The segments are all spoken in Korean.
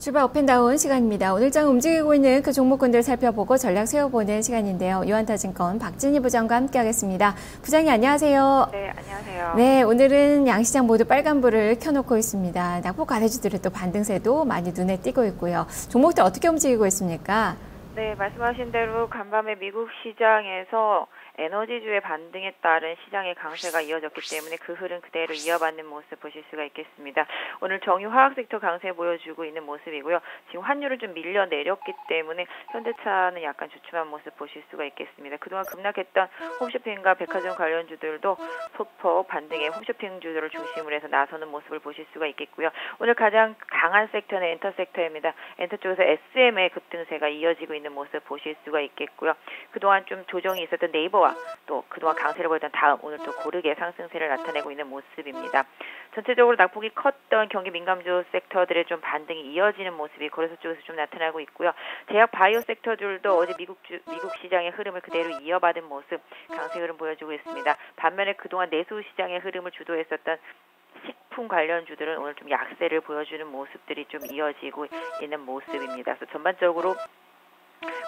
주말 업앤다운 시간입니다. 오늘 장 움직이고 있는 그 종목군들 살펴보고 전략 세워보는 시간인데요. 유한타증권 박진희 부장과 함께하겠습니다. 부장님 안녕하세요. 네, 안녕하세요. 네, 오늘은 양시장 모두 빨간불을 켜놓고 있습니다. 낙폭 가래주들의 또 반등세도 많이 눈에 띄고 있고요. 종목들 어떻게 움직이고 있습니까? 네, 말씀하신 대로 간밤에 미국 시장에서 에너지주의 반등에 따른 시장의 강세가 이어졌기 때문에 그 흐름 그대로 이어받는 모습 보실 수가 있겠습니다. 오늘 정유화학 섹터 강세 보여주고 있는 모습이고요. 지금 환율은 좀 밀려 내렸기 때문에 현대차는 약간 주춤한 모습 보실 수가 있겠습니다. 그동안 급락했던 홈쇼핑과 백화점 관련주들도 소폭 반등에 홈쇼핑주들을 중심으로 해서 나서는 모습을 보실 수가 있겠고요. 오늘 가장 강한 섹터는 엔터 섹터입니다. 엔터 쪽에서 SM의 급등세가 이어지고 있는 모습 보실 수가 있겠고요. 그동안 좀 조정이 있었던 네이버와 또 그동안 강세를 보였던 다음 오늘 또 고르게 상승세를 나타내고 있는 모습입니다. 전체적으로 낙폭이 컸던 경기 민감주 섹터들의 좀 반등이 이어지는 모습이 거래소 쪽에서 좀 나타나고 있고요. 제약 바이오 섹터들도 어제 미국 시장의 흐름을 그대로 이어받은 모습 강세 흐름 보여주고 있습니다. 반면에 그동안 내수 시장의 흐름을 주도했었던 식품 관련주들은 오늘 좀 약세를 보여주는 모습들이 좀 이어지고 있는 모습입니다. 그래서 전반적으로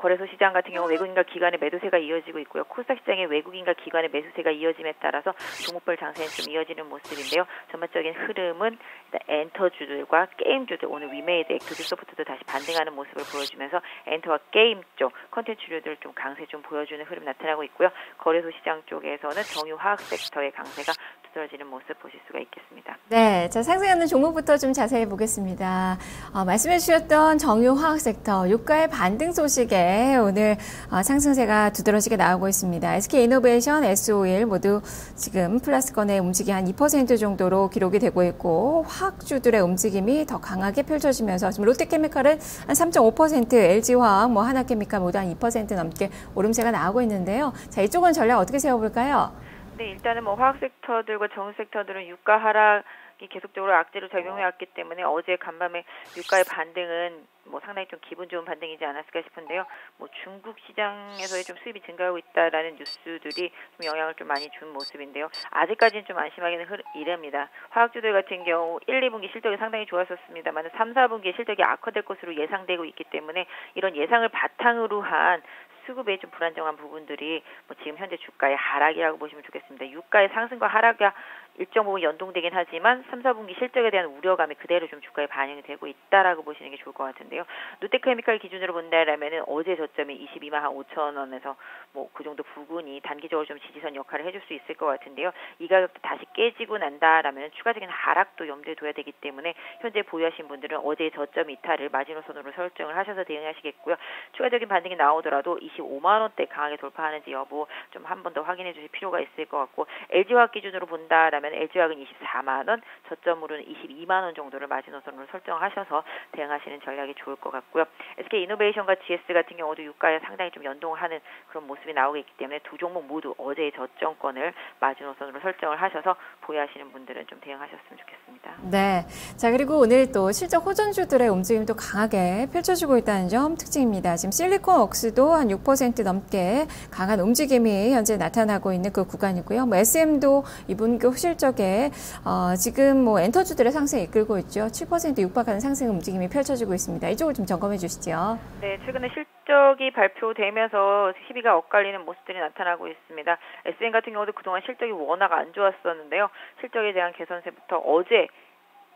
거래소 시장 같은 경우 외국인과 기관의 매도세가 이어지고 있고요. 코스닥 시장의 외국인과 기관의 매수세가 이어짐에 따라서 종목별 장세는 좀 이어지는 모습인데요. 전반적인 흐름은 일단 엔터주들과 게임주들 오늘 위메이드 액티브 소프트도 다시 반등하는 모습을 보여주면서 엔터와 게임 쪽 컨텐츠주들 좀 강세 좀 보여주는 흐름 나타나고 있고요. 거래소 시장 쪽에서는 정유화학 섹터의 강세가 두드러지는 모습 보실 수가 있겠습니다. 네, 자 상승하는 종목부터 좀 자세히 보겠습니다. 말씀해 주셨던 정유화학 섹터 유가의 반등 소식에 오늘 상승세가 두드러지게 나오고 있습니다. SK이노베이션, S-오일 모두 지금 플러스권의 움직임이 한 2% 정도로 기록이 되고 있고 화학주들의 움직임이 더 강하게 펼쳐지면서 지금 롯데케미칼은 한 3.5%, LG화학, 하나케미칼 모두 한 2% 넘게 오름세가 나오고 있는데요. 자, 이쪽은 전략 어떻게 세워볼까요? 네, 일단은 화학 섹터들과 정유 섹터들은 유가 하락이 계속적으로 악재로 작용해왔기 때문에 어제 간밤에 유가의 반등은 상당히 좀 기분 좋은 반등이지 않았을까 싶은데요. 중국 시장에서의 좀 수입이 증가하고 있다라는 뉴스들이 좀 영향을 좀 많이 준 모습인데요. 아직까지는 좀 안심하기는 이릅니다. 화학주들 같은 경우 1, 2분기 실적이 상당히 좋았었습니다만 3, 4분기에 실적이 악화될 것으로 예상되고 있기 때문에 이런 예상을 바탕으로 한 수급에 좀 불안정한 부분들이 지금 현재 주가의 하락이라고 보시면 좋겠습니다. 유가의 상승과 하락이 일정 부분 연동되긴 하지만 3, 4분기 실적에 대한 우려감이 그대로 좀 주가에 반영이 되고 있다라고 보시는 게 좋을 것 같은데요. 롯데케미칼 기준으로 본다라면은 어제 저점이 22만 5천 원에서 그 정도 부근이 단기적으로 좀 지지선 역할을 해줄 수 있을 것 같은데요. 이 가격도 다시 깨지고 난다라면 추가적인 하락도 염두에 둬야 되기 때문에 현재 보유하신 분들은 어제의 저점 이탈을 마지노선으로 설정을 하셔서 대응하시겠고요. 추가적인 반등이 나오더라도 25만 원대 강하게 돌파하는지 여부 좀 한 번 더 확인해 주실 필요가 있을 것 같고 LG화학 기준으로 본다라면 LG화학은 24만 원, 저점으로는 22만 원 정도를 마지노선으로 설정하셔서 대응하시는 전략이 좋을 것 같고요. SK이노베이션과 GS 같은 경우도 유가에 상당히 좀 연동하는 그런 모습이 나오고 있기 때문에 두 종목 모두 어제의 저점권을 마지노선으로 설정을 하셔서 보유하시는 분들은 좀 대응하셨으면 좋겠습니다. 네, 자 그리고 오늘 또 실적 호전주들의 움직임도 강하게 펼쳐지고 있다는 점 특징입니다. 지금 실리콘웍스도 한 6% 넘게 강한 움직임이 현재 나타나고 있는 그 구간이고요. SM도 이분 실적에 지금 엔터주들의 상승을 이끌고 있죠. 7% 육박하는 상승 움직임이 펼쳐지고 있습니다. 이쪽을 좀 점검해 주시죠. 네, 최근에 실적이 발표되면서 시비가 엇갈리는 모습들이 나타나고 있습니다. SM 같은 경우도 그동안 실적이 워낙 안 좋았었는데요. 실적에 대한 개선세부터 어제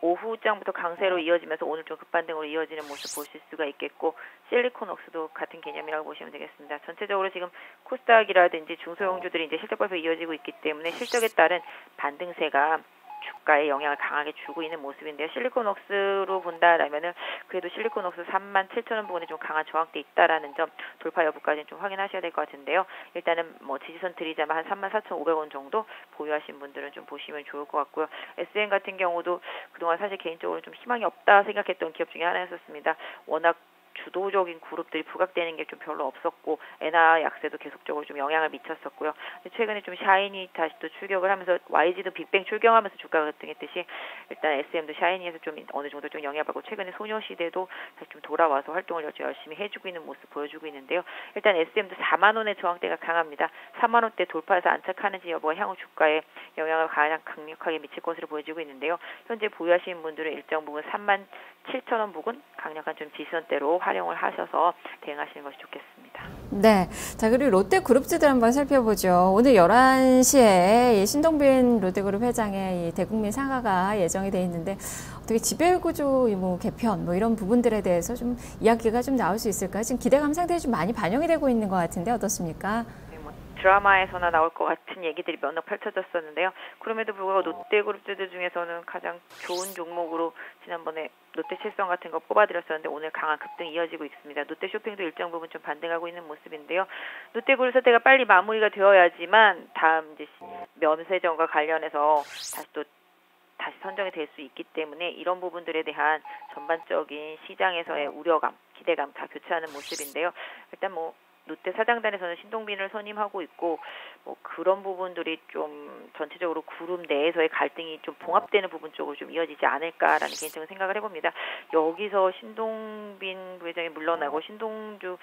오후장부터 강세로 이어지면서 오늘 좀 급반등으로 이어지는 모습 보실 수가 있겠고 실리콘웍스도 같은 개념이라고 보시면 되겠습니다. 전체적으로 지금 코스닥이라든지 중소형주들이 이제 실적 발표 이어지고 있기 때문에 실적에 따른 반등세가 주가에 영향을 강하게 주고 있는 모습인데요. 실리콘웍스로 본다라면은 그래도 실리콘웍스 37,000원 부근에 좀 강한 저항대 있다라는 점 돌파 여부까지는 좀 확인하셔야 될 것 같은데요. 일단은 지지선 드리자면 한 34,500원 정도 보유하신 분들은 좀 보시면 좋을 것 같고요. SN 같은 경우도 그동안 사실 개인적으로 좀 희망이 없다 생각했던 기업 중에 하나였었습니다. 워낙 주도적인 그룹들이 부각되는 게 좀 별로 없었고 엔화 약세도 계속적으로 좀 영향을 미쳤었고요. 최근에 좀 샤이니 다시 또 출격을 하면서 YG도 빅뱅 출격하면서 주가가 급등했듯이 일단 SM도 샤이니에서 좀 어느 정도 좀 영향받고 최근에 소녀시대도 다시 좀 돌아와서 활동을 열심히 해주고 있는 모습 보여주고 있는데요. 일단 SM도 4만 원의 저항대가 강합니다. 4만 원대 돌파해서 안착하는지 여부가 향후 주가에 영향을 가장 강력하게 미칠 것으로 보여지고 있는데요. 현재 보유하시는 분들은 일정 부분 3만 7천 원 부근 강력한 좀 지지선대로 활용을 하셔서 대응하시는 것이 좋겠습니다. 네. 자, 그리고 롯데그룹주들 한번 살펴보죠. 오늘 11시에 신동빈 롯데그룹 회장의 이 대국민 상가가 예정이 돼 있는데 어떻게 지배구조 뭐 개편 뭐 이런 부분들에 대해서 좀 이야기가 좀 나올 수 있을까요? 지금 기대감 상태에 좀 많이 반영이 되고 있는 것 같은데 어떻습니까? 드라마에서나 나올 것 같은 얘기들이 몇 번 펼쳐졌었는데요. 그럼에도 불구하고 롯데그룹주들 중에서는 가장 좋은 종목으로 지난번에 롯데칠성 같은 거 뽑아드렸었는데 오늘 강한 급등이 이어지고 있습니다. 롯데쇼핑도 일정 부분 좀 반등하고 있는 모습인데요. 롯데그룹 사태가 빨리 마무리가 되어야지만 다음 이제 면세점과 관련해서 다시 선정이 될 수 있기 때문에 이런 부분들에 대한 전반적인 시장에서의 우려감, 기대감 다 교차하는 모습인데요. 일단 롯데 사장단에서는 신동빈을 선임하고 있고 그런 부분들이 좀 전체적으로 그룹 내에서의 갈등이 좀 봉합되는 부분 쪽으로 좀 이어지지 않을까라는 개인적인 생각을 해봅니다. 여기서 신동빈 부회장이 물러나고 신동주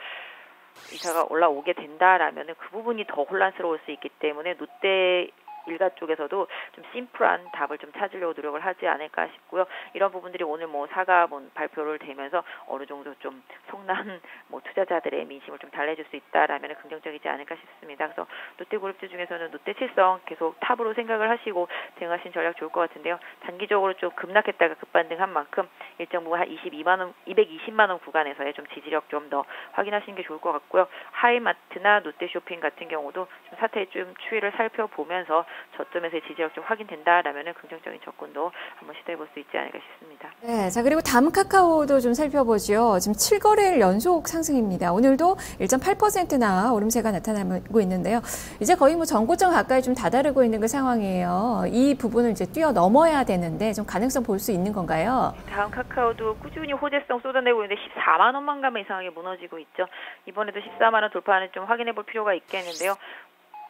이사가 올라오게 된다라면은 그 부분이 더 혼란스러울 수 있기 때문에 롯데 일가 쪽에서도 좀 심플한 답을 좀 찾으려고 노력을 하지 않을까 싶고요. 이런 부분들이 오늘 사가 발표를 되면서 어느 정도 좀 성난 투자자들의 민심을 좀 달래줄 수 있다라면 긍정적이지 않을까 싶습니다. 그래서 롯데그룹주 중에서는 롯데칠성 계속 탑으로 생각을 하시고 대응하신 전략 좋을 것 같은데요. 단기적으로 좀 급락했다가 급반등한 만큼 일정 부분 한 220만 원 구간에서의 좀 지지력 좀 더 확인하시는 게 좋을 것 같고요. 하이마트나 롯데쇼핑 같은 경우도 좀 사태의 좀 추이를 살펴보면서 저점에서의 지지력 좀 확인된다라면 긍정적인 접근도 한번 시도해볼 수 있지 않을까 싶습니다. 네, 자 그리고 다음 카카오도 좀 살펴보죠. 지금 7거래일 연속 상승입니다. 오늘도 1.8%나 오름세가 나타나고 있는데요. 이제 거의 전고점 가까이 좀 다다르고 있는 그 상황이에요. 이 부분을 이제 뛰어넘어야 되는데 좀 가능성 볼 수 있는 건가요? 다음 카카오도 꾸준히 호재성 쏟아내고 있는데 14만 원만 가면 이상하게 무너지고 있죠. 이번에도 14만 원 돌파하는 좀 확인해볼 필요가 있겠는데요.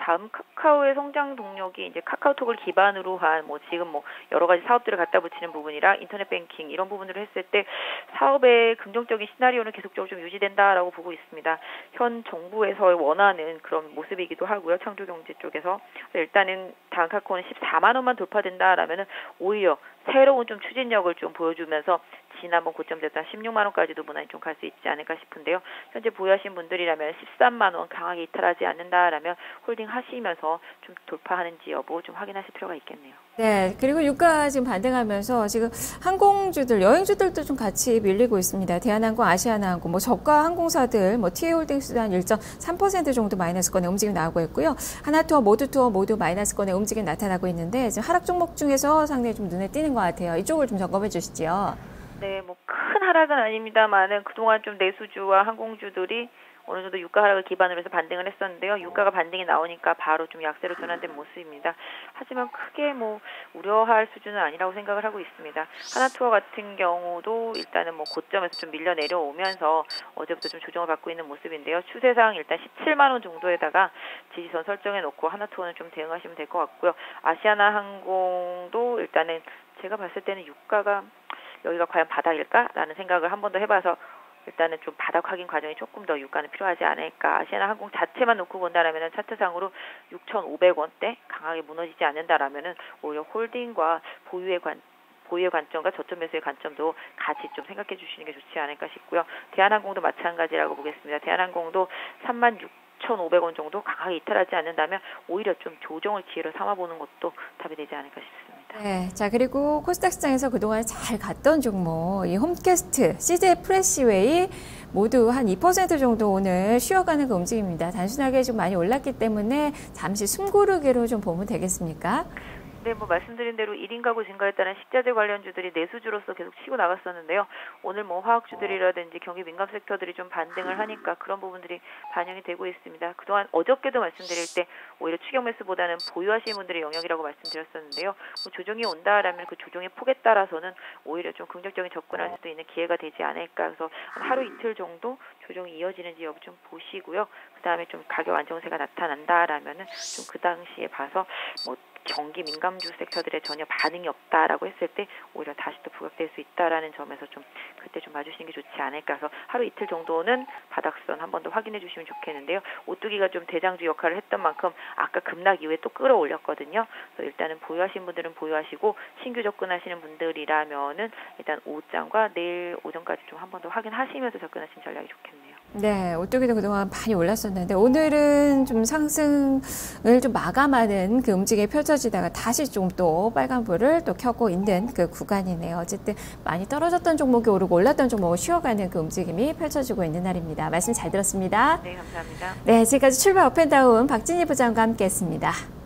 다음 카카오의 성장 동력이 이제 카카오톡을 기반으로 한 지금 여러 가지 사업들을 갖다 붙이는 부분이랑 인터넷 뱅킹 이런 부분들을 했을 때 사업의 긍정적인 시나리오는 계속적으로 좀 유지된다라고 보고 있습니다. 현 정부에서 원하는 그런 모습이기도 하고요. 창조경제 쪽에서 일단은 다음 카카오는 14만 원만 돌파된다라면은 오히려 새로운 좀 추진력을 좀 보여주면서 지난번 고점 됐던 16만 원까지도 무난히 좀 갈 수 있지 않을까 싶은데요. 현재 보유하신 분들이라면 13만 원 강하게 이탈하지 않는다라면 홀딩 하시면서 좀 돌파하는지 여부 좀 확인하실 필요가 있겠네요. 네, 그리고 유가 지금 반등하면서 지금 항공주들, 여행주들도 좀 같이 밀리고 있습니다. 대한항공, 아시아나항공, 저가 항공사들, TA홀딩스도 한 1.3% 정도 마이너스권의 움직임 나오고 있고요. 하나투어, 모두투어 모두 마이너스권의 움직임 나타나고 있는데 지금 하락 종목 중에서 상당히 좀 눈에 띄는 것 같아요. 이쪽을 좀 점검해 주시죠. 네, 큰 하락은 아닙니다만은 그동안 좀 내수주와 항공주들이 어느 정도 유가 하락을 기반으로 해서 반등을 했었는데요. 유가가 반등이 나오니까 바로 좀 약세로 전환된 모습입니다. 하지만 크게 우려할 수준은 아니라고 생각을 하고 있습니다. 하나투어 같은 경우도 일단은 고점에서 좀 밀려 내려오면서 어제부터 좀 조정을 받고 있는 모습인데요. 추세상 일단 17만 원 정도에다가 지지선 설정해 놓고 하나투어는 좀 대응하시면 될 것 같고요. 아시아나 항공도 일단은 제가 봤을 때는 유가가 여기가 과연 바닥일까라는 생각을 한 번 더 해봐서 일단은 좀 바닥 확인 과정이 조금 더 유가는 필요하지 않을까. 아시아나 항공 자체만 놓고 본다라면 차트상으로 6,500원대 강하게 무너지지 않는다라면 오히려 홀딩과 보유의 관점과 저점 매수의 관점도 같이 좀 생각해 주시는 게 좋지 않을까 싶고요. 대한항공도 마찬가지라고 보겠습니다. 대한항공도 36,500원 정도 강하게 이탈하지 않는다면 오히려 좀 조정을 기회로 삼아보는 것도 답이 되지 않을까 싶습니다. 네, 자 그리고 코스닥 시장에서 그동안 잘 갔던 종목, 이 홈캐스트, CJ 프레시웨이 모두 한 2% 정도 오늘 쉬어가는 그 움직임입니다. 단순하게 좀 많이 올랐기 때문에 잠시 숨고르기로 좀 보면 되겠습니까? 네, 뭐 말씀드린 대로 1인 가구 증가에 따른 식자재 관련주들이 내수주로서 계속 치고 나갔었는데요. 오늘 뭐 화학주들이라든지 경기 민감 섹터들이 좀 반등을 하니까 그런 부분들이 반영이 되고 있습니다. 그동안 어저께도 말씀드릴 때 오히려 추격 매수보다는 보유하시는 분들의 영역이라고 말씀드렸었는데요. 뭐 조정이 온다라면 그 조정의 폭에 따라서는 오히려 좀 긍정적인 접근할 수도 있는 기회가 되지 않을까. 그래서 하루 이틀 정도 조정이 이어지는지 여부 좀 보시고요. 그 다음에 좀 가격 안정세가 나타난다라면은 좀 그 당시에 봐서 뭐 경기 민감주 섹터들의 전혀 반응이 없다라고 했을 때 오히려 다시 또 부각될 수 있다라는 점에서 좀 그때 좀 봐주시는 게 좋지 않을까 해서 하루 이틀 정도는 바닥선 한 번 더 확인해 주시면 좋겠는데요. 오뚜기가 좀 대장주 역할을 했던 만큼 아까 급락 이후에 또 끌어올렸거든요. 그래서 일단은 보유하신 분들은 보유하시고 신규 접근하시는 분들이라면은 일단 오후장과 내일 오전까지 좀 한 번 더 확인하시면서 접근하시는 전략이 좋겠네요. 네, 오뚜기도 그동안 많이 올랐었는데 오늘은 좀 상승을 좀 마감하는 그 움직임이 펼쳐지다가 다시 좀 또 빨간불을 또 켜고 있는 그 구간이네요. 어쨌든 많이 떨어졌던 종목이 오르고 올랐던 종목을 쉬어가는 그 움직임이 펼쳐지고 있는 날입니다. 말씀 잘 들었습니다. 네, 감사합니다. 네, 지금까지 출발 업앤다운 박진희 부장과 함께했습니다.